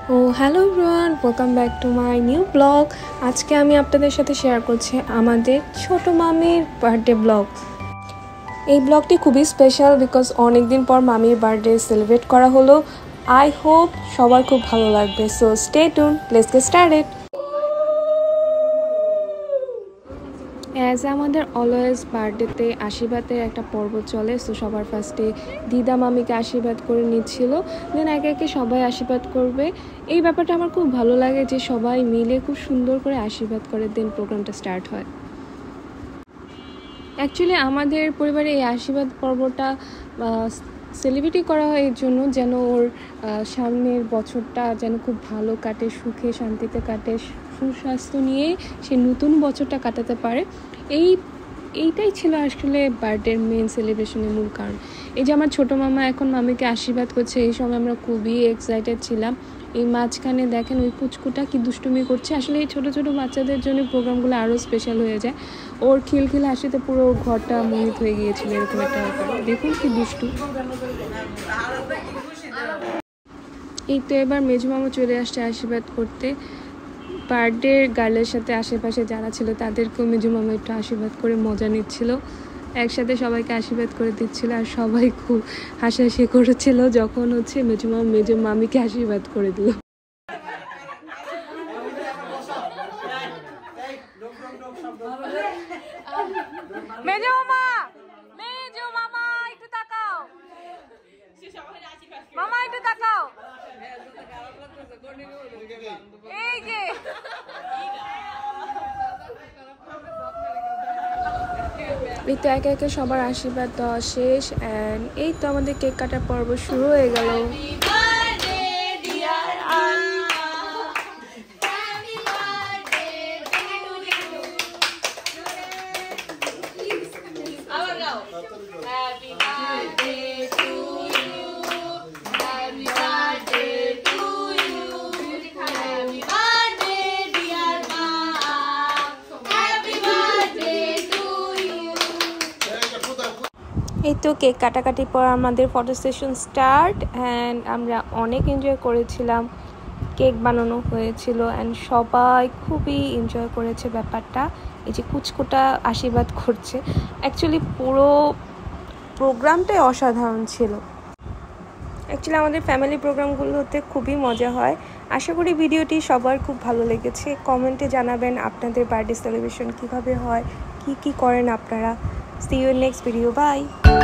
Hello everyone, welcome back to my new blog. আজকে আমি আপনাদের সাথে শেয়ার করছি আমাদের ছোট মামির বার্থডে ব্লগ। এই ব্লগটি খুবই স্পেশাল বিকজ অনেক দিন পর মামির বার্থডে সেলিব্রেট করা হলো। আই হোপ সবার খুব ভালো লাগবে। So stay tune, let's get started. As আমাদের অলওয়েজ বার্থডেতে আশীর্বাদের একটা পর্ব চলে। সো সবার ফার্স্টে দিদা মামিকে আশীর্বাদ করে নিচ্ছিল, দেন একে একে সবাই আশীর্বাদ করবে। এই ব্যাপারটা আমার খুব ভালো লাগে যে সবাই মিলে খুব সুন্দর করে আশীর্বাদ করে, দেন প্রোগ্রামটা স্টার্ট হয়। অ্যাকচুয়ালি আমাদের পরিবারে এই আশীর্বাদ পর্বটা সেলিব্রেটি করা হয় এর জন্য যেন ওর সামনের বছরটা যেন খুব ভালো কাটে, সুখে শান্তিতে কাটে, সুস্বাস্থ্য নিয়ে সে নতুন বছরটা কাটাতে পারে। এইটাই ছিল আসলে বার্থডের মেন সেলিব্রেশনের মূল কারণ। এই যে আমার ছোটো মামা এখন মামিকে আশীর্বাদ করছে, এই সময় আমরা খুবই এক্সাইটেড ছিলাম। এই মাঝখানে দেখেন ওই পুচকুটা কি দুষ্টুমি করছে। আসলে এই ছোটো ছোটো বাচ্চাদের জন্য প্রোগ্রামগুলো আরও স্পেশাল হয়ে যায়। ওর খিলখিল হাসিতে পুরো ঘরটা মোহিত হয়ে গিয়েছিল, এরকম একটা ব্যাপার। দেখুন কি দুষ্টু। এই তো এবার মেজু মামা চলে আসছে আশীর্বাদ করতে। বার্থডে গার্লের সাথে আশেপাশে যারা ছিল তাদেরকেও মেজু মামা একটু আশীর্বাদ করে মজা নিচ্ছিল, একসাথে সবাইকে আশীর্বাদ করে দিচ্ছিল। আর সবাই খুব হাসাহাসি করেছিল যখন মেজু মামা মেজু মামিকে আশীর্বাদ করে দিল। মেজু মামা একটু তাকাও, মামা একটু তাকাও। এই যে এই তো একে একে সবার আশীর্বাদ দেওয়া শেষ, অ্যান্ড এই তো আমাদের কেক কাটার পর্ব শুরু হয়ে গেল। এই তো কেক কাটাকাটির পর আমাদের ফটো সেশন স্টার্ট, অ্যান্ড আমরা অনেক এনজয় করেছিলাম। কেক বানানো হয়েছিল অ্যান্ড সবাই খুবই এনজয় করেছে ব্যাপারটা। এই যে কুচকুটা আশীর্বাদ করছে, অ্যাকচুয়ালি পুরো প্রোগ্রামটাই অসাধারণ ছিল। অ্যাকচুয়ালি আমাদের ফ্যামিলি প্রোগ্রামগুলোতে খুবই মজা হয়। আশা করি ভিডিওটি সবার খুব ভালো লেগেছে। কমেন্টে জানাবেন আপনাদের বার্থডে সেলিব্রেশন কীভাবে হয়, কি করেন আপনারা। See you in next video. Bye.